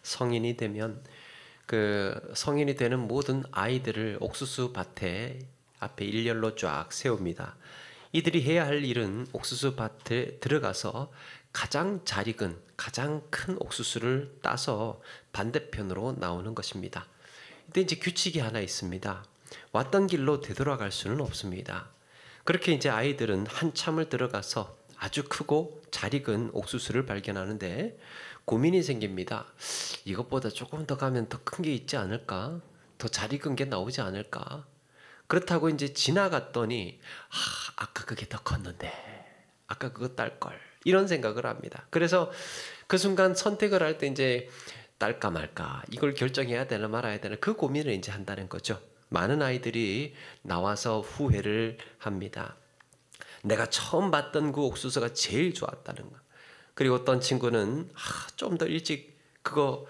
성인이 되면 그 성인이 되는 모든 아이들을 옥수수 밭에 앞에 일렬로 쫙 세웁니다. 이들이 해야 할 일은 옥수수 밭에 들어가서 가장 잘 익은 가장 큰 옥수수를 따서 반대편으로 나오는 것입니다. 근데 이제 규칙이 하나 있습니다. 왔던 길로 되돌아갈 수는 없습니다. 그렇게 이제 아이들은 한참을 들어가서 아주 크고 잘 익은 옥수수를 발견하는데 고민이 생깁니다. 이것보다 조금 더 가면 더 큰 게 있지 않을까? 더 잘 익은 게 나오지 않을까? 그렇다고 이제 지나갔더니 아까 그게 더 컸는데 아까 그거 딸 걸 이런 생각을 합니다. 그래서 그 순간 선택을 할 때 이제 딸까 말까 이걸 결정해야 되나 말아야 되나 그 고민을 이제 한다는 거죠. 많은 아이들이 나와서 후회를 합니다. 내가 처음 봤던 그 옥수수가 제일 좋았다는 거. 그리고 어떤 친구는 좀 더 일찍 그거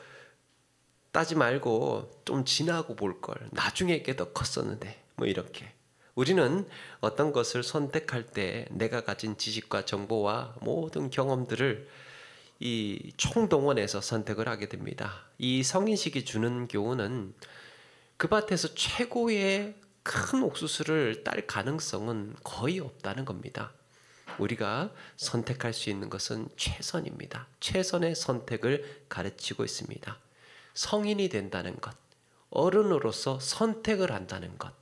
따지 말고 좀 지나고 볼 걸. 나중에 게 더 컸었는데 뭐 이렇게. 우리는 어떤 것을 선택할 때 내가 가진 지식과 정보와 모든 경험들을 이 총동원해서 선택을 하게 됩니다. 이 성인식이 주는 교훈은 그 밭에서 최고의 큰 옥수수를 딸 가능성은 거의 없다는 겁니다. 우리가 선택할 수 있는 것은 최선입니다. 최선의 선택을 가르치고 있습니다. 성인이 된다는 것, 어른으로서 선택을 한다는 것,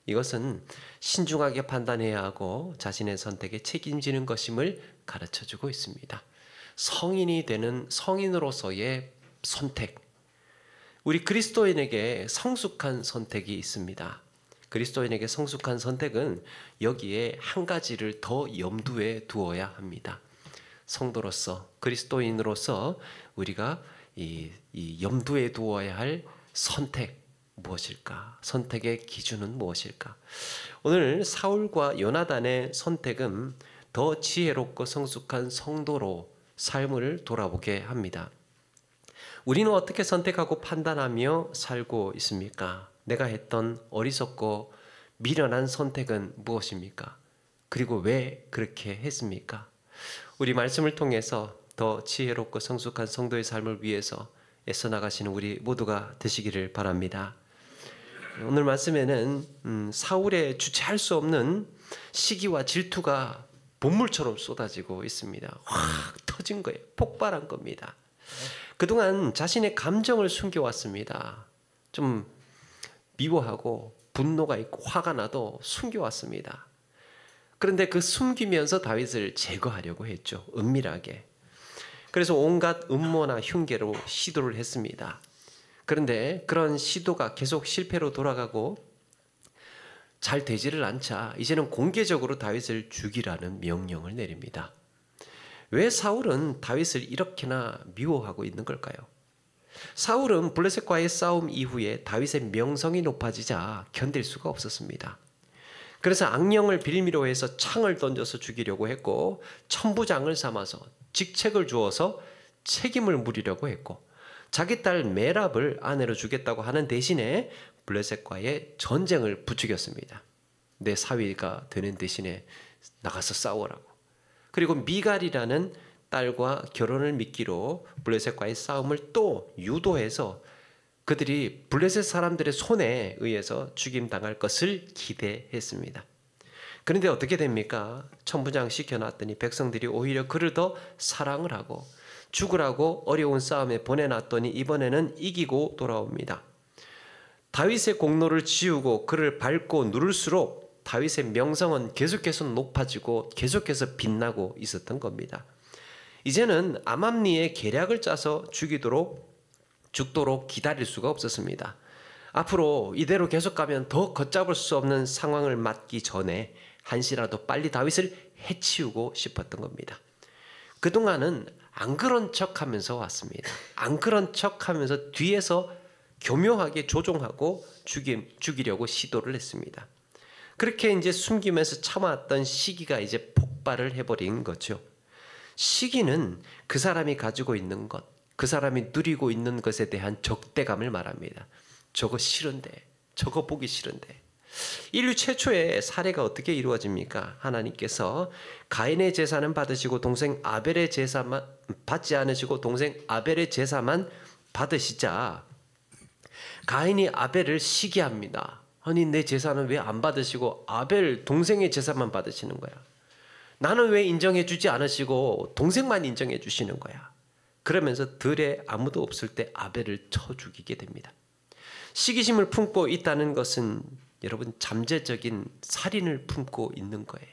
이것은 신중하게 판단해야 하고 자신의 선택에 책임지는 것임을 가르쳐주고 있습니다. 성인이 되는 성인으로서의 선택, 우리 그리스도인에게 성숙한 선택이 있습니다. 그리스도인에게 성숙한 선택은 여기에 한 가지를 더 염두에 두어야 합니다. 성도로서, 그리스도인으로서 우리가 이 염두에 두어야 할 선택 무엇일까? 선택의 기준은 무엇일까? 오늘 사울과 요나단의 선택은 더 지혜롭고 성숙한 성도로 삶을 돌아보게 합니다. 우리는 어떻게 선택하고 판단하며 살고 있습니까? 내가 했던 어리석고 미련한 선택은 무엇입니까? 그리고 왜 그렇게 했습니까? 우리 말씀을 통해서 더 지혜롭고 성숙한 성도의 삶을 위해서 애써 나가시는 우리 모두가 되시기를 바랍니다. 오늘 말씀에는 사울의 주체할 수 없는 시기와 질투가 본물처럼 쏟아지고 있습니다. 확 터진 거예요. 폭발한 겁니다. 그동안 자신의 감정을 숨겨왔습니다. 좀 미워하고 분노가 있고 화가 나도 숨겨왔습니다. 그런데 그 숨기면서 다윗을 제거하려고 했죠. 은밀하게. 그래서 온갖 음모나 흉계로 시도를 했습니다. 그런데 그런 시도가 계속 실패로 돌아가고 잘 되지를 않자 이제는 공개적으로 다윗을 죽이라는 명령을 내립니다. 왜 사울은 다윗을 이렇게나 미워하고 있는 걸까요? 사울은 블레셋과의 싸움 이후에 다윗의 명성이 높아지자 견딜 수가 없었습니다. 그래서 악령을 빌미로 해서 창을 던져서 죽이려고 했고 천부장을 삼아서 직책을 주어서 책임을 물으려고 했고 자기 딸 메랍을 아내로 주겠다고 하는 대신에 블레셋과의 전쟁을 부추겼습니다. 내 사위가 되는 대신에 나가서 싸우라고. 그리고 미갈이라는 딸과 결혼을 미끼로 블레셋과의 싸움을 또 유도해서 그들이 블레셋 사람들의 손에 의해서 죽임당할 것을 기대했습니다. 그런데 어떻게 됩니까? 천부장 시켜놨더니 백성들이 오히려 그를 더 사랑을 하고 죽으라고 어려운 싸움에 보내놨더니 이번에는 이기고 돌아옵니다. 다윗의 공로를 지우고 그를 밟고 누를수록 다윗의 명성은 계속해서 높아지고 계속해서 빛나고 있었던 겁니다. 이제는 아맘리의 계략을 짜서 죽도록 기다릴 수가 없었습니다. 앞으로 이대로 계속 가면 더 걷잡을 수 없는 상황을 맞기 전에 한시라도 빨리 다윗을 해치우고 싶었던 겁니다. 그동안은 안 그런 척하면서 왔습니다. 안 그런 척하면서 뒤에서 교묘하게 조종하고 죽이려고 시도를 했습니다. 그렇게 이제 숨기면서 참아왔던 시기가 이제 폭발을 해버린 거죠. 시기는 그 사람이 가지고 있는 것, 그 사람이 누리고 있는 것에 대한 적대감을 말합니다. 저거 싫은데, 저거 보기 싫은데. 인류 최초의 사례가 어떻게 이루어집니까? 하나님께서 가인의 제사는 받으시고 동생 아벨의 제사만 받지 않으시고 동생 아벨의 제사만 받으시자 가인이 아벨을 시기합니다. 아니 내 제사는 왜 안 받으시고 아벨 동생의 제사만 받으시는 거야? 나는 왜 인정해 주지 않으시고 동생만 인정해 주시는 거야? 그러면서 들에 아무도 없을 때 아벨을 쳐 죽이게 됩니다. 시기심을 품고 있다는 것은 여러분 잠재적인 살인을 품고 있는 거예요.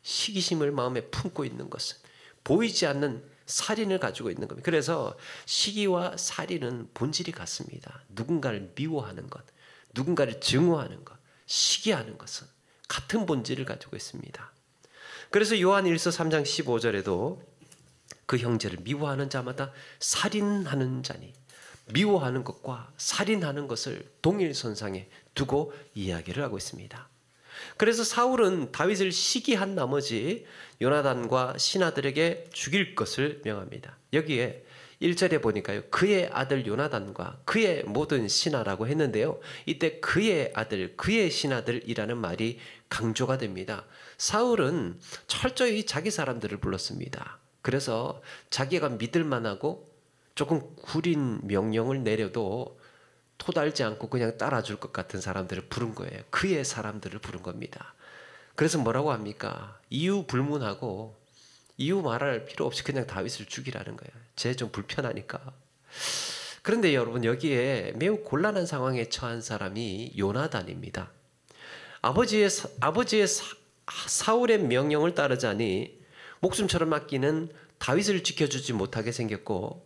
시기심을 마음에 품고 있는 것은 보이지 않는 살인을 가지고 있는 겁니다. 그래서 시기와 살인은 본질이 같습니다. 누군가를 미워하는 것, 누군가를 증오하는 것, 시기하는 것은 같은 본질을 가지고 있습니다. 그래서 요한 1서 3장 15절에도 그 형제를 미워하는 자마다 살인하는 자니, 미워하는 것과 살인하는 것을 동일선상에 두고 이야기를 하고 있습니다. 그래서 사울은 다윗을 시기한 나머지 요나단과 신하들에게 죽일 것을 명합니다. 여기에 1절에 보니까요, 그의 아들 요나단과 그의 모든 신하라고 했는데요, 이때 그의 아들, 그의 신하들이라는 말이 강조가 됩니다. 사울은 철저히 자기 사람들을 불렀습니다. 그래서 자기가 믿을 만하고 조금 구린 명령을 내려도 토달지 않고 그냥 따라줄 것 같은 사람들을 부른 거예요. 그의 사람들을 부른 겁니다. 그래서 뭐라고 합니까? 이유 불문하고 이유 말할 필요 없이 그냥 다윗을 죽이라는 거예요. 쟤 좀 불편하니까. 그런데 여러분 여기에 매우 곤란한 상황에 처한 사람이 요나단입니다. 아버지의 사울의 명령을 따르자니 목숨처럼 아끼는 다윗을 지켜주지 못하게 생겼고,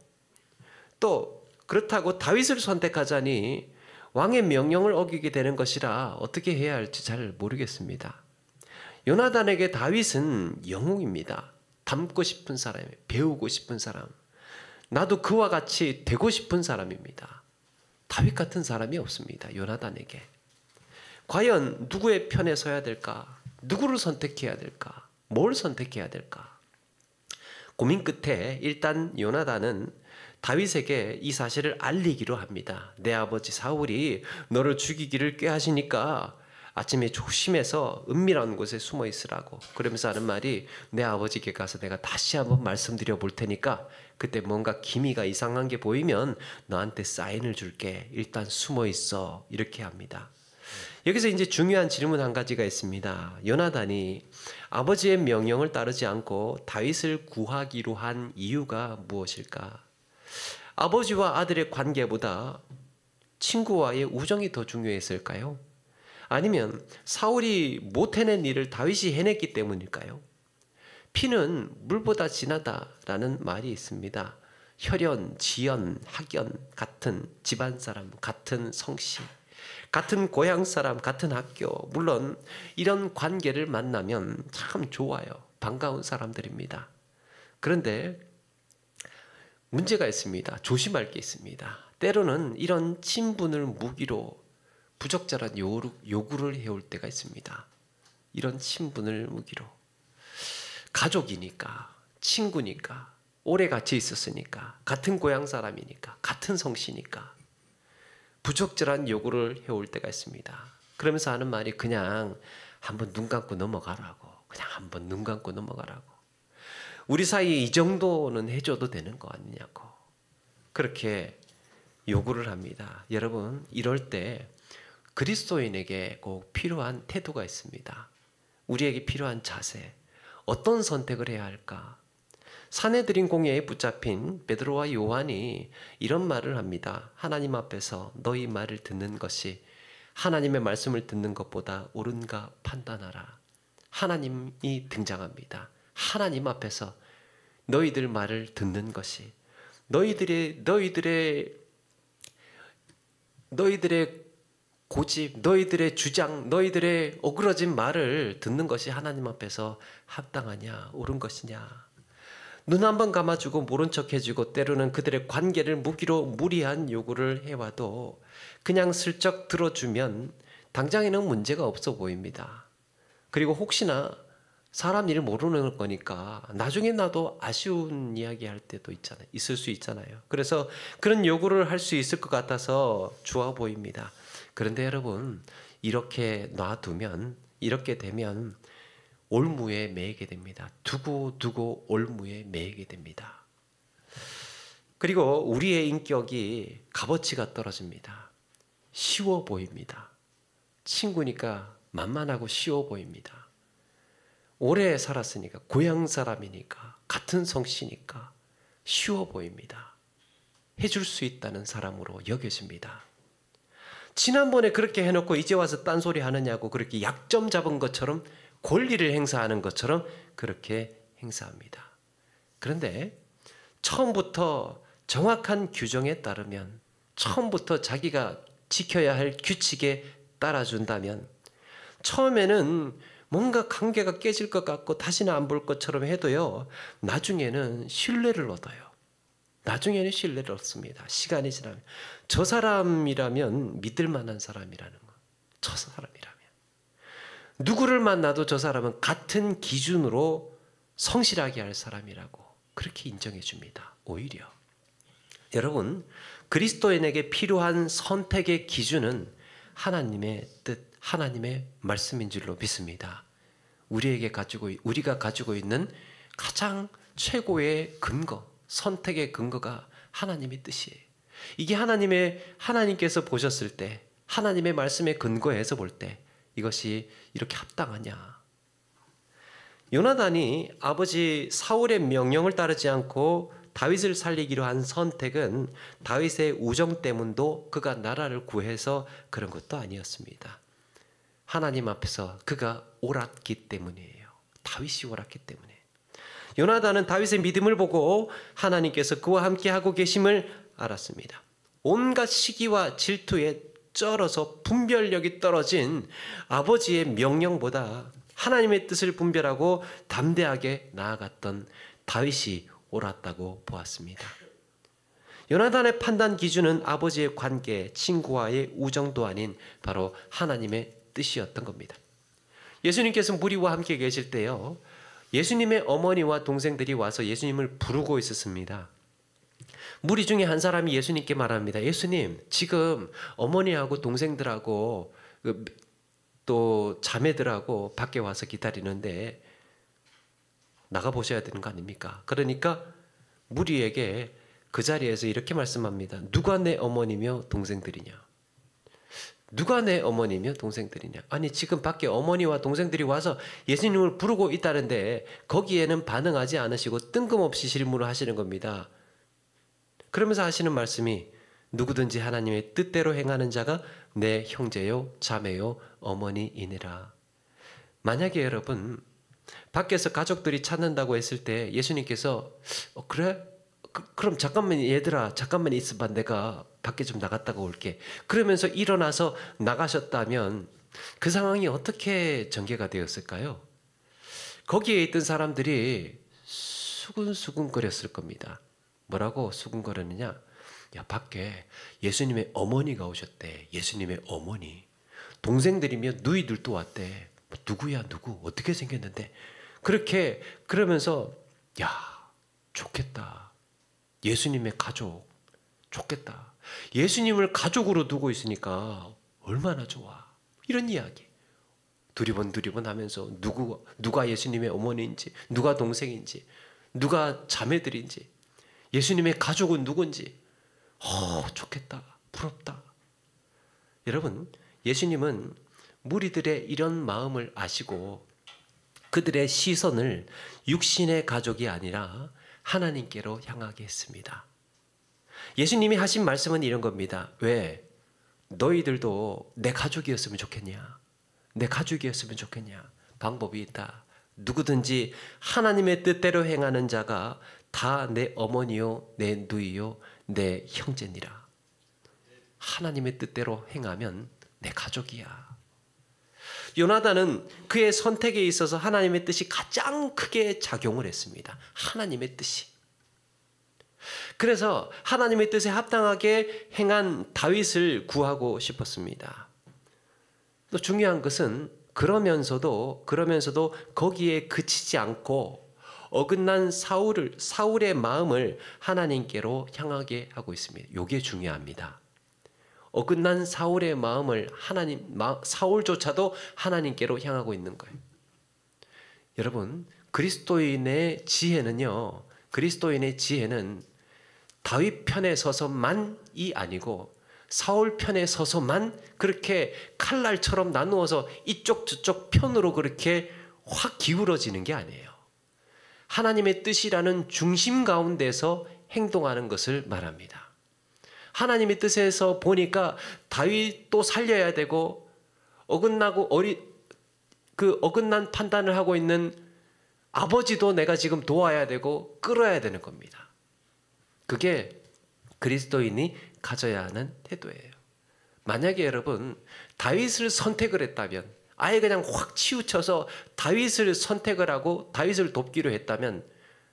또 그렇다고 다윗을 선택하자니 왕의 명령을 어기게 되는 것이라 어떻게 해야 할지 잘 모르겠습니다. 요나단에게 다윗은 영웅입니다. 닮고 싶은 사람이에요. 배우고 싶은 사람. 나도 그와 같이 되고 싶은 사람입니다. 다윗 같은 사람이 없습니다. 요나단에게. 과연 누구의 편에 서야 될까? 누구를 선택해야 될까? 뭘 선택해야 될까? 고민 끝에 일단 요나단은 다윗에게 이 사실을 알리기로 합니다. 내 아버지 사울이 너를 죽이기를 꾀하시니까 아침에 조심해서 은밀한 곳에 숨어 있으라고. 그러면서 하는 말이, 내 아버지께 가서 내가 다시 한번 말씀드려 볼 테니까 그때 뭔가 기미가 이상한 게 보이면 너한테 사인을 줄게. 일단 숨어 있어. 이렇게 합니다. 여기서 이제 중요한 질문 한 가지가 있습니다. 요나단이 아버지의 명령을 따르지 않고 다윗을 구하기로 한 이유가 무엇일까? 아버지와 아들의 관계보다 친구와의 우정이 더 중요했을까요? 아니면 사울이 못 해낸 일을 다윗이 해냈기 때문일까요? 피는 물보다 진하다라는 말이 있습니다. 혈연, 지연, 학연, 같은 집안 사람, 같은 성씨, 같은 고향 사람, 같은 학교, 물론 이런 관계를 만나면 참 좋아요. 반가운 사람들입니다. 그런데 문제가 있습니다. 조심할 게 있습니다. 때로는 이런 친분을 무기로 부적절한 요구를 해올 때가 있습니다. 이런 친분을 무기로. 가족이니까, 친구니까, 오래 같이 있었으니까, 같은 고향 사람이니까, 같은 성씨니까 부적절한 요구를 해올 때가 있습니다. 그러면서 하는 말이 그냥 한번 눈 감고 넘어가라고. 그냥 한번 눈 감고 넘어가라고. 우리 사이에 이 정도는 해줘도 되는 거 아니냐고. 그렇게 요구를 합니다. 여러분, 이럴 때 그리스도인에게 꼭 필요한 태도가 있습니다. 우리에게 필요한 자세. 어떤 선택을 해야 할까? 사내들인 공예에 붙잡힌 베드로와 요한이 이런 말을 합니다. 하나님 앞에서 너희 말을 듣는 것이 하나님의 말씀을 듣는 것보다 옳은가 판단하라. 하나님이 등장합니다. 하나님 앞에서 너희들 말을 듣는 것이 너희들의 고집, 너희들의 주장, 너희들의 어그러진 말을 듣는 것이 하나님 앞에서 합당하냐, 옳은 것이냐. 눈 한번 감아주고 모른 척 해주고 때로는 그들의 관계를 무기로 무리한 요구를 해와도 그냥 슬쩍 들어주면 당장에는 문제가 없어 보입니다. 그리고 혹시나 사람 일 모르는 거니까 나중에 나도 아쉬운 이야기 할 때도 있잖아요. 있을 수 있잖아요. 그래서 그런 요구를 할 수 있을 것 같아서 좋아 보입니다. 그런데 여러분, 이렇게 놔두면, 이렇게 되면 올무에 매이게 됩니다. 두고 올무에 매이게 됩니다. 그리고 우리의 인격이 값어치가 떨어집니다. 쉬워 보입니다. 친구니까 만만하고 쉬워 보입니다. 오래 살았으니까, 고향 사람이니까, 같은 성씨니까 쉬워 보입니다. 해줄 수 있다는 사람으로 여겨집니다. 지난번에 그렇게 해놓고 이제 와서 딴소리 하느냐고 그렇게 약점 잡은 것처럼, 권리를 행사하는 것처럼 그렇게 행사합니다. 그런데 처음부터 정확한 규정에 따르면, 처음부터 자기가 지켜야 할 규칙에 따라준다면, 처음에는 뭔가 관계가 깨질 것 같고 다시는 안 볼 것처럼 해도요, 나중에는 신뢰를 얻어요. 나중에는 신뢰를 얻습니다. 시간이 지나면. 저 사람이라면 믿을 만한 사람이라는 거. 저 사람이라면. 누구를 만나도 저 사람은 같은 기준으로 성실하게 할 사람이라고 그렇게 인정해 줍니다. 오히려. 여러분, 그리스도인에게 필요한 선택의 기준은 하나님의 뜻, 하나님의 말씀인 줄로 믿습니다. 우리가 가지고 있는 가장 최고의 근거, 선택의 근거가 하나님의 뜻이에요. 이게 하나님께서 보셨을 때, 하나님의 말씀에 근거해서 볼 때 이것이 이렇게 합당하냐? 요나단이 아버지 사울의 명령을 따르지 않고 다윗을 살리기로 한 선택은 다윗의 우정 때문도 그가 나라를 구해서 그런 것도 아니었습니다. 하나님 앞에서 그가 옳았기 때문이에요. 다윗이 옳았기 때문에. 요나단은 다윗의 믿음을 보고 하나님께서 그와 함께 하고 계심을 알았습니다. 온갖 시기와 질투에 쩔어서 분별력이 떨어진 아버지의 명령보다 하나님의 뜻을 분별하고 담대하게 나아갔던 다윗이 옳았다고 보았습니다. 요나단의 판단 기준은 아버지의 관계, 친구와의 우정도 아닌 바로 하나님의 뜻이었던 겁니다. 예수님께서 무리와 함께 계실 때요, 예수님의 어머니와 동생들이 와서 예수님을 부르고 있었습니다. 무리 중에 한 사람이 예수님께 말합니다. 예수님, 지금 어머니하고 동생들하고 또 자매들하고 밖에 와서 기다리는데 나가보셔야 되는 거 아닙니까? 그러니까 무리에게 그 자리에서 이렇게 말씀합니다. 누가 내 어머니며 동생들이냐? 누가 내 어머니며 동생들이냐? 아니, 지금 밖에 어머니와 동생들이 와서 예수님을 부르고 있다는데 거기에는 반응하지 않으시고 뜬금없이 질문을 하시는 겁니다. 그러면서 하시는 말씀이 누구든지 하나님의 뜻대로 행하는 자가 내 형제요, 자매요, 어머니이니라. 만약에 여러분 밖에서 가족들이 찾는다고 했을 때 예수님께서 그래? 그럼 잠깐만 얘들아 잠깐만 있어봐, 내가 밖에 좀 나갔다가 올게, 그러면서 일어나서 나가셨다면 그 상황이 어떻게 전개가 되었을까요? 거기에 있던 사람들이 수근수근거렸을 겁니다. 뭐라고 수근거렸느냐? 야, 밖에 예수님의 어머니가 오셨대. 예수님의 어머니. 동생들이며 누이들도 왔대. 누구야 누구? 어떻게 생겼는데? 그렇게 그러면서 야, 좋겠다. 예수님의 가족 좋겠다. 예수님을 가족으로 두고 있으니까 얼마나 좋아. 이런 이야기 두리번 하면서 누가 예수님의 어머니인지, 누가 동생인지, 누가 자매들인지, 예수님의 가족은 누군지 좋겠다. 부럽다. 여러분, 예수님은 무리들의 이런 마음을 아시고 그들의 시선을 육신의 가족이 아니라 하나님께로 향하게 했습니다. 예수님이 하신 말씀은 이런 겁니다. 왜? 너희들도 내 가족이었으면 좋겠냐? 내 가족이었으면 좋겠냐? 방법이 있다. 누구든지 하나님의 뜻대로 행하는 자가 다 내 어머니요, 내 누이요, 내 형제니라. 하나님의 뜻대로 행하면 내 가족이야. 요나단은 그의 선택에 있어서 하나님의 뜻이 가장 크게 작용을 했습니다. 하나님의 뜻이. 그래서 하나님의 뜻에 합당하게 행한 다윗을 구하고 싶었습니다. 또 중요한 것은 그러면서도 거기에 그치지 않고 어긋난 사울의 마음을 하나님께로 향하게 하고 있습니다. 이게 중요합니다. 어긋난 사울의 마음을 사울조차도 하나님께로 향하고 있는 거예요. 여러분, 그리스도인의 지혜는 다윗 편에 서서만이 아니고 사울 편에 서서만 그렇게 칼날처럼 나누어서 이쪽 저쪽 편으로 그렇게 확 기울어지는 게 아니에요. 하나님의 뜻이라는 중심 가운데서 행동하는 것을 말합니다. 하나님의 뜻에서 보니까 다윗도 살려야 되고 어긋나고 어긋난 판단을 하고 있는 아버지도 내가 지금 도와야 되고 끌어야 되는 겁니다. 그게 그리스도인이 가져야 하는 태도예요. 만약에 여러분 다윗을 선택을 했다면, 아예 그냥 확 치우쳐서 다윗을 선택을 하고 다윗을 돕기로 했다면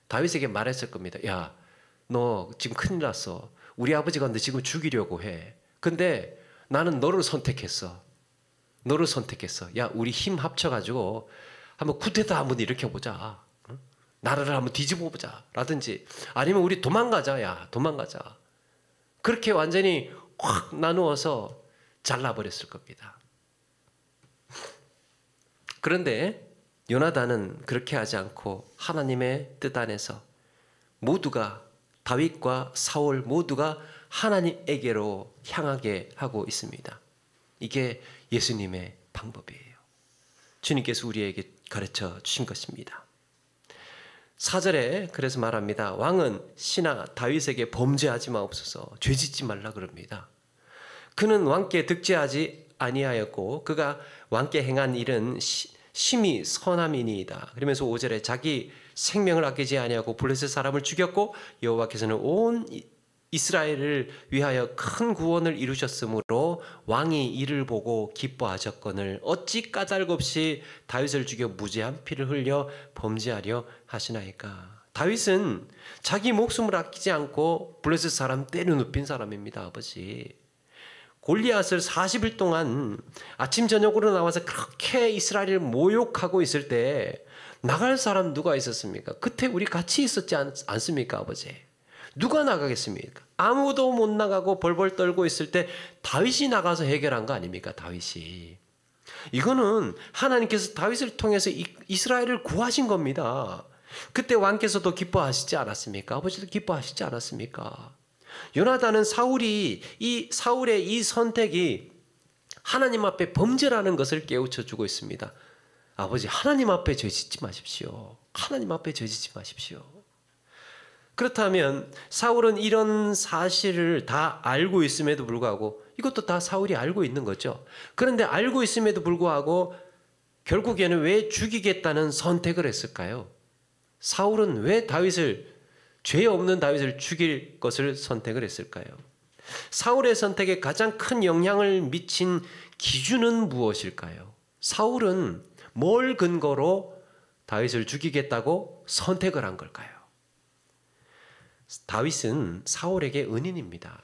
다윗에게 말했을 겁니다. 야, 너 지금 큰일 났어. 우리 아버지가 너 지금 죽이려고 해. 근데 나는 너를 선택했어. 너를 선택했어. 야, 우리 힘 합쳐가지고 한번 쿠데타 한번 일으켜보자. 나라를 한번 뒤집어보자. 라든지 아니면 우리 도망가자. 야, 도망가자. 그렇게 완전히 확 나누어서 잘라버렸을 겁니다. 그런데 요나단은 그렇게 하지 않고 하나님의 뜻 안에서 모두가, 다윗과 사울 모두가 하나님에게로 향하게 하고 있습니다. 이게 예수님의 방법이에요. 주님께서 우리에게 가르쳐 주신 것입니다. 4절에 그래서 말합니다. 왕은 신하 다윗에게 범죄하지 마옵소서, 죄짓지 말라 그럽니다. 그는 왕께 득죄하지 아니하였고 그가 왕께 행한 일은 심히 선함이니이다. 그러면서 5절에 자기 생명을 아끼지 아니하고 블레셋 사람을 죽였고 여호와께서는 온 이스라엘을 위하여 큰 구원을 이루셨으므로 왕이 이를 보고 기뻐하셨거늘 어찌 까닭 없이 다윗을 죽여 무죄한 피를 흘려 범죄하려 하시나이까. 다윗은 자기 목숨을 아끼지 않고 블레셋 사람 때려눕힌 사람입니다. 아버지, 골리앗을 40일 동안 아침 저녁으로 나와서 그렇게 이스라엘을 모욕하고 있을 때 나갈 사람 누가 있었습니까? 그때 우리 같이 있었지 않습니까? 아버지, 누가 나가겠습니까? 아무도 못 나가고 벌벌 떨고 있을 때 다윗이 나가서 해결한 거 아닙니까? 다윗이. 이거는 하나님께서 다윗을 통해서 이스라엘을 구하신 겁니다. 그때 왕께서도 기뻐하시지 않았습니까? 아버지도 기뻐하시지 않았습니까? 요나단은 사울의 이 선택이 하나님 앞에 범죄라는 것을 깨우쳐 주고 있습니다. 아버지, 하나님 앞에 죄짓지 마십시오. 하나님 앞에 죄짓지 마십시오. 그렇다면 사울은 이런 사실을 다 알고 있음에도 불구하고, 이것도 다 사울이 알고 있는 거죠. 그런데 알고 있음에도 불구하고 결국에는 왜 죽이겠다는 선택을 했을까요? 사울은 왜 죄 없는 다윗을 죽일 것을 선택을 했을까요? 사울의 선택에 가장 큰 영향을 미친 기준은 무엇일까요? 사울은 뭘 근거로 다윗을 죽이겠다고 선택을 한 걸까요? 다윗은 사울에게 은인입니다.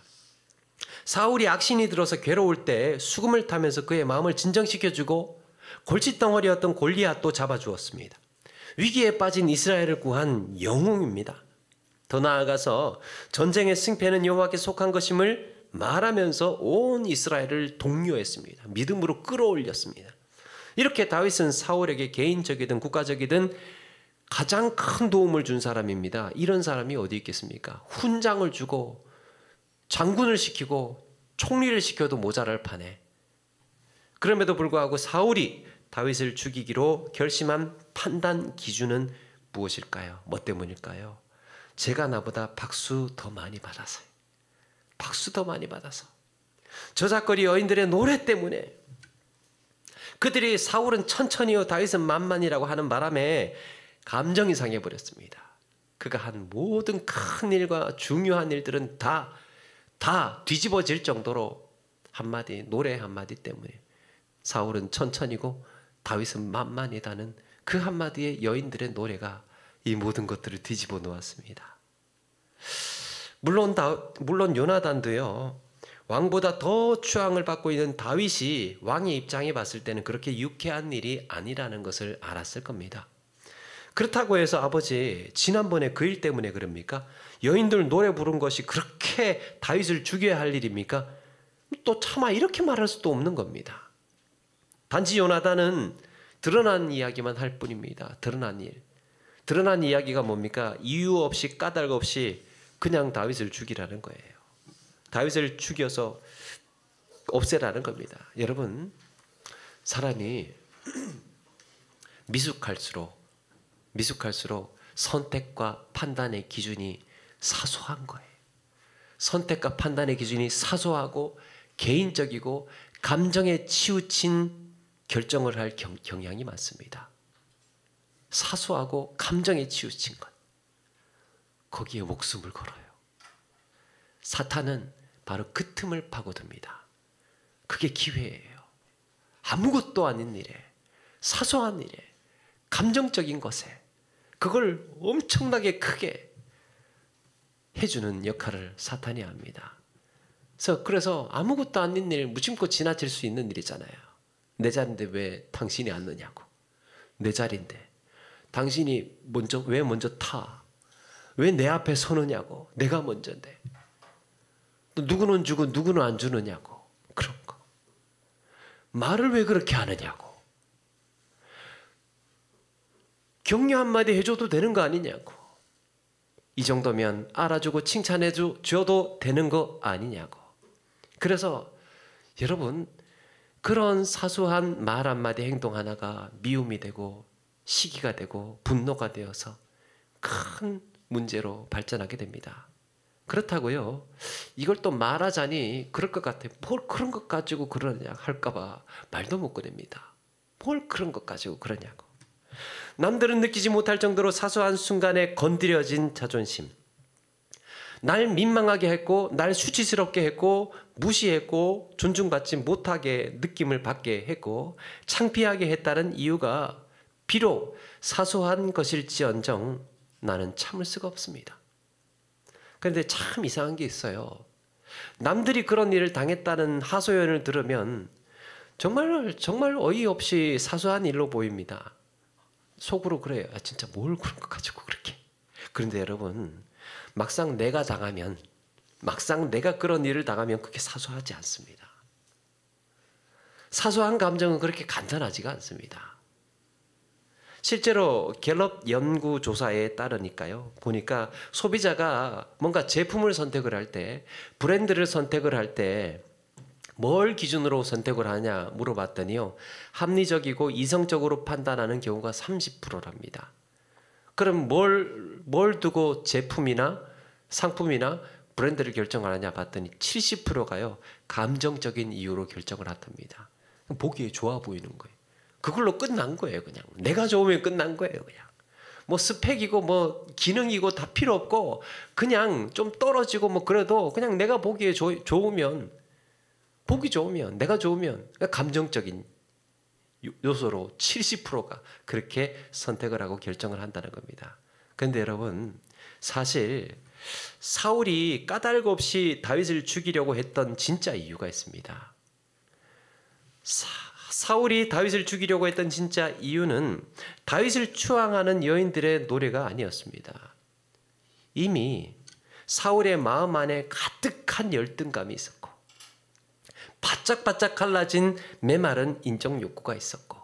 사울이 악신이 들어서 괴로울 때 수금을 타면서 그의 마음을 진정시켜주고 골칫덩어리였던 골리앗도 잡아주었습니다. 위기에 빠진 이스라엘을 구한 영웅입니다. 더 나아가서 전쟁의 승패는 여호와께 속한 것임을 말하면서 온 이스라엘을 독려했습니다. 믿음으로 끌어올렸습니다. 이렇게 다윗은 사울에게 개인적이든 국가적이든 가장 큰 도움을 준 사람입니다. 이런 사람이 어디 있겠습니까? 훈장을 주고 장군을 시키고 총리를 시켜도 모자랄 판에. 그럼에도 불구하고 사울이 다윗을 죽이기로 결심한 판단 기준은 무엇일까요? 뭐 때문일까요? 제가 나보다 박수 더 많이 받아서요. 박수 더 많이 받아서. 저작거리 여인들의 노래 때문에. 그들이 사울은 천천히요 다윗은 만만이라고 하는 바람에 감정이 상해버렸습니다. 그가 한 모든 큰 일과 중요한 일들은 다 뒤집어질 정도로 한마디, 노래 한마디 때문에 사울은 천천히고 다윗은 만만이다는 그 한마디의 여인들의 노래가 이 모든 것들을 뒤집어 놓았습니다. 물론 요나단도요, 왕보다 더 추앙을 받고 있는 다윗이 왕의 입장에 봤을 때는 그렇게 유쾌한 일이 아니라는 것을 알았을 겁니다. 그렇다고 해서 아버지, 지난번에 그 일 때문에 그럽니까? 여인들 노래 부른 것이 그렇게 다윗을 죽여야 할 일입니까? 또 차마 이렇게 말할 수도 없는 겁니다. 단지 요나단은 드러난 이야기만 할 뿐입니다. 드러난 일. 드러난 이야기가 뭡니까? 이유 없이 까닭 없이 그냥 다윗을 죽이라는 거예요. 다윗을 죽여서 없애라는 겁니다. 여러분, 사람이 미숙할수록 선택과 판단의 기준이 사소한 거예요. 선택과 판단의 기준이 사소하고 개인적이고 감정에 치우친 결정을 할 경향이 많습니다. 사소하고 감정에 치우친 것, 거기에 목숨을 걸어요. 사탄은 바로 그 틈을 파고듭니다. 그게 기회예요. 아무것도 아닌 일에, 사소한 일에, 감정적인 것에 그걸 엄청나게 크게 해주는 역할을 사탄이 합니다. 그래서 아무것도 아닌 일 무심코 지나칠 수 있는 일이잖아요. 내 자리인데 왜 당신이 앉느냐고. 내 자리인데 당신이 왜 먼저 타? 왜 내 앞에 서느냐고. 내가 먼저인데. 누구는 주고 누구는 안 주느냐고. 그런 거. 말을 왜 그렇게 하느냐고. 격려 한마디 해줘도 되는 거 아니냐고. 이 정도면 알아주고 칭찬해 줘도 되는 거 아니냐고. 그래서 여러분, 그런 사소한 말 한마디 행동 하나가 미움이 되고 시기가 되고 분노가 되어서 큰 문제로 발전하게 됩니다. 그렇다고요, 이걸 또 말하자니 그럴 것 같아요. 뭘 그런 것 가지고 그러냐 할까봐 말도 못 꺼냅니다. 뭘 그런 것 가지고 그러냐고. 남들은 느끼지 못할 정도로 사소한 순간에 건드려진 자존심, 날 민망하게 했고 날 수치스럽게 했고 무시했고 존중받지 못하게 느낌을 받게 했고 창피하게 했다는 이유가 비록 사소한 것일지언정 나는 참을 수가 없습니다. 그런데 참 이상한 게 있어요. 남들이 그런 일을 당했다는 하소연을 들으면 정말 어이없이 사소한 일로 보입니다. 속으로 그래요. 진짜 뭘 그런 것 가지고 그렇게. 그런데 여러분, 막상 내가 그런 일을 당하면 그게 사소하지 않습니다. 사소한 감정은 그렇게 간단하지가 않습니다. 실제로 갤럽 연구조사에 따르니까요, 보니까 소비자가 뭔가 제품을 선택을 할 때, 브랜드를 선택을 할 때 뭘 기준으로 선택을 하냐 물어봤더니요, 합리적이고 이성적으로 판단하는 경우가 30%랍니다. 그럼 뭘 두고 제품이나 상품이나 브랜드를 결정하느냐 봤더니 70%가요 감정적인 이유로 결정을 한답니다. 보기에 좋아 보이는 거예요. 그걸로 끝난 거예요. 그냥 내가 좋으면 끝난 거예요. 그냥 뭐 스펙이고 뭐 기능이고 다 필요 없고 그냥 좀 떨어지고 뭐 그래도 그냥 내가 보기에 좋으면, 보기 좋으면, 내가 좋으면, 감정적인 요소로 70%가 그렇게 선택을 하고 결정을 한다는 겁니다. 그런데 여러분, 사실 사울이 까닭 없이 다윗을 죽이려고 했던 진짜 이유가 있습니다. 사울이 다윗을 죽이려고 했던 진짜 이유는 다윗을 추앙하는 여인들의 노래가 아니었습니다. 이미 사울의 마음 안에 가득한 열등감이 있었고 바짝바짝 갈라진 메마른 인정 욕구가 있었고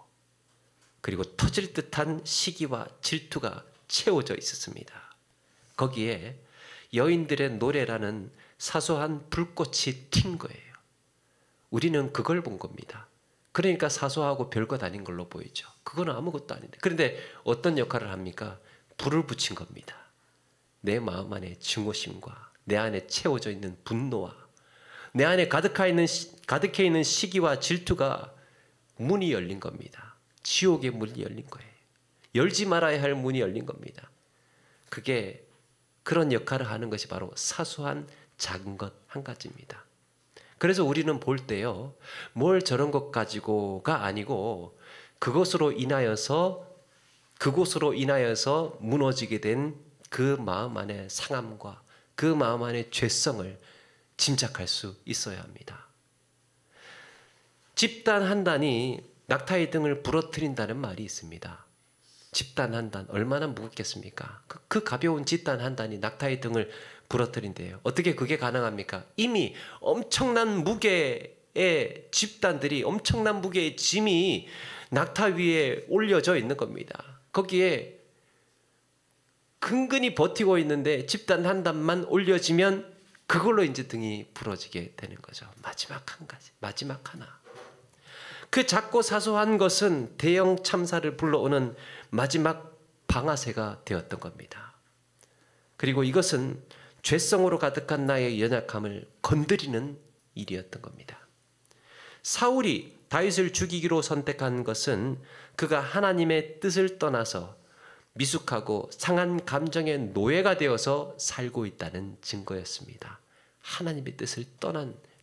그리고 터질 듯한 시기와 질투가 채워져 있었습니다. 거기에 여인들의 노래라는 사소한 불꽃이 튄 거예요. 우리는 그걸 본 겁니다. 그러니까 사소하고 별것 아닌 걸로 보이죠. 그건 아무것도 아닌데. 그런데 어떤 역할을 합니까? 불을 붙인 겁니다. 내 마음 안에 증오심과 내 안에 채워져 있는 분노와 내 안에 가득해 있는 시기와 질투가 문이 열린 겁니다. 지옥의 문이 열린 거예요. 열지 말아야 할 문이 열린 겁니다. 그게 그런 역할을 하는 것이 바로 사소한 작은 것 한 가지입니다. 그래서 우리는 볼 때요, 뭘 저런 것 가지고가 아니고 그것으로 인하여서 무너지게 된 그 마음 안의 상함과 그 마음 안의 죄성을 짐작할 수 있어야 합니다. 집단 한 단이 낙타의 등을 부러뜨린다는 말이 있습니다. 집단 한 단, 얼마나 무겁겠습니까? 그 가벼운 집단 한 단이 낙타의 등을 부러뜨린대요. 어떻게 그게 가능합니까? 이미 엄청난 무게의 집단들이, 엄청난 무게의 짐이 낙타 위에 올려져 있는 겁니다. 거기에 근근히 버티고 있는데 집단 한 단만 올려지면 그걸로 이제 등이 부러지게 되는 거죠. 마지막 한 가지, 마지막 하나. 그 작고 사소한 것은 대형 참사를 불러오는 마지막 방아쇠가 되었던 겁니다. 그리고 이것은 죄성으로 가득한 나의 연약함을 건드리는 일이었던 겁니다. 사울이 다윗을 죽이기로 선택한 것은 그가 하나님의 뜻을 떠나서 미숙하고 상한 감정의 노예가 되어서 살고 있다는 증거였습니다. 하나님의 뜻을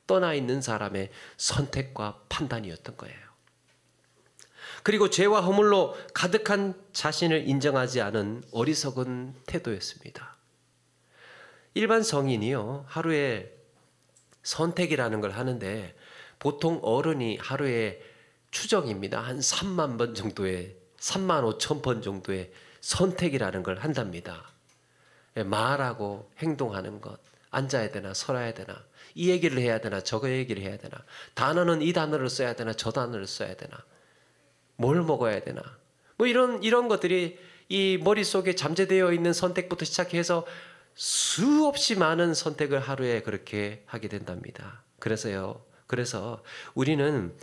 떠나 있는 사람의 선택과 판단이었던 거예요. 그리고 죄와 허물로 가득한 자신을 인정하지 않은 어리석은 태도였습니다. 일반 성인이요, 하루에 선택이라는 걸 하는데 보통 어른이 하루에 추정입니다. 한 3만 번 정도의, 3만 5천 번 정도의 선택이라는 걸 한답니다. 말하고 행동하는 것, 앉아야 되나 서라야 되나, 이 얘기를 해야 되나 저거 얘기를 해야 되나, 단어는 이 단어를 써야 되나 저 단어를 써야 되나, 뭘 먹어야 되나, 뭐 이런 것들이 이 머릿속에 잠재되어 있는 선택부터 시작해서 수없이 많은 선택을 하루에 그렇게 하게 된답니다. 그래서 우리는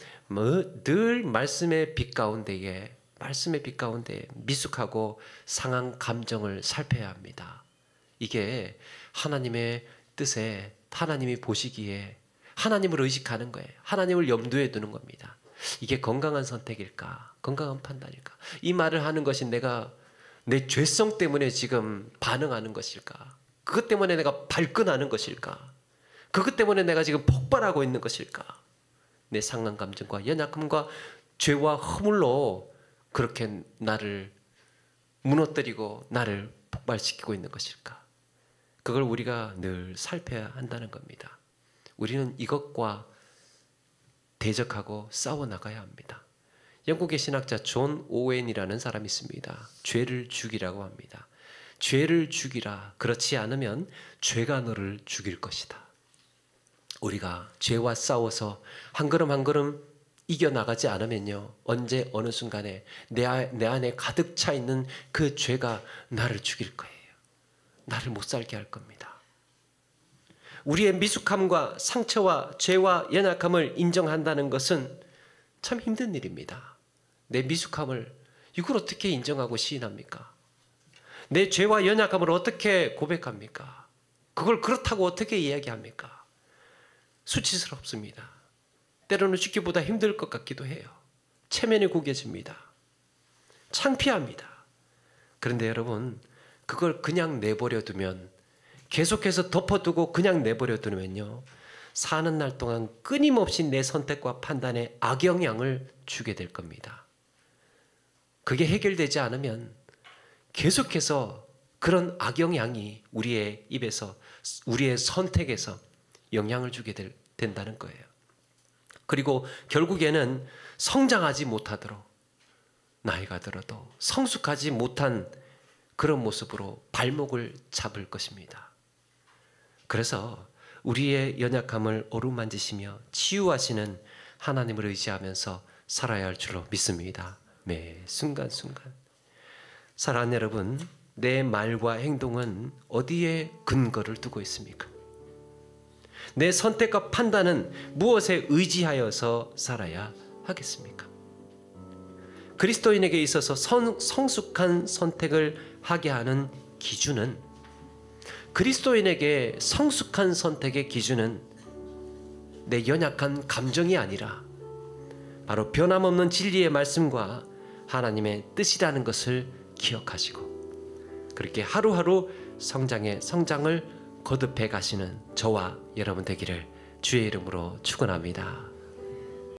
늘 말씀의 빛 가운데에 미숙하고 상한 감정을 살펴야 합니다. 이게 하나님의 뜻에, 하나님이 보시기에 하나님을 의식하는 거예요. 하나님을 염두에 두는 겁니다. 이게 건강한 선택일까? 건강한 판단일까? 이 말을 하는 것이 내가 내 죄성 때문에 지금 반응하는 것일까? 그것 때문에 내가 발끈하는 것일까? 그것 때문에 내가 지금 폭발하고 있는 것일까? 내 상한 감정과 연약함과 죄와 허물로 그렇게 나를 무너뜨리고 나를 폭발시키고 있는 것일까? 그걸 우리가 늘 살펴야 한다는 겁니다. 우리는 이것과 대적하고 싸워나가야 합니다. 영국의 신학자 존 오웬이라는 사람이 있습니다. 죄를 죽이라고 합니다. 죄를 죽이라. 그렇지 않으면 죄가 너를 죽일 것이다. 우리가 죄와 싸워서 한 걸음 한 걸음 이겨나가지 않으면요, 언제 어느 순간에 내 안에 가득 차 있는 그 죄가 나를 죽일 거예요. 나를 못 살게 할 겁니다. 우리의 미숙함과 상처와 죄와 연약함을 인정한다는 것은 참 힘든 일입니다. 내 미숙함을 이걸 어떻게 인정하고 시인합니까? 내 죄와 연약함을 어떻게 고백합니까? 그걸 그렇다고 어떻게 이야기합니까? 수치스럽습니다. 때로는 죽기보다 힘들 것 같기도 해요. 체면이 구겨집니다. 창피합니다. 그런데 여러분, 그걸 그냥 내버려 두면, 계속해서 덮어두고 그냥 내버려 두면요, 사는 날 동안 끊임없이 내 선택과 판단에 악영향을 주게 될 겁니다. 그게 해결되지 않으면 계속해서 그런 악영향이 우리의 입에서, 우리의 선택에서 영향을 주게 된다는 거예요. 그리고 결국에는 성장하지 못하도록, 나이가 들어도 성숙하지 못한 그런 모습으로 발목을 잡을 것입니다. 그래서 우리의 연약함을 어루만지시며 치유하시는 하나님을 의지하면서 살아야 할 줄로 믿습니다. 매 순간순간. 사랑하는 여러분, 내 말과 행동은 어디에 근거를 두고 있습니까? 내 선택과 판단은 무엇에 의지하여서 살아야 하겠습니까? 그리스도인에게 있어서 성숙한 선택을 하게 하는 기준은, 그리스도인에게 성숙한 선택의 기준은 내 연약한 감정이 아니라 바로 변함없는 진리의 말씀과 하나님의 뜻이라는 것을 기억하시고 그렇게 하루하루 성장을 거듭해 가시는 저와 여러분 되기를 주의 이름으로 축원합니다.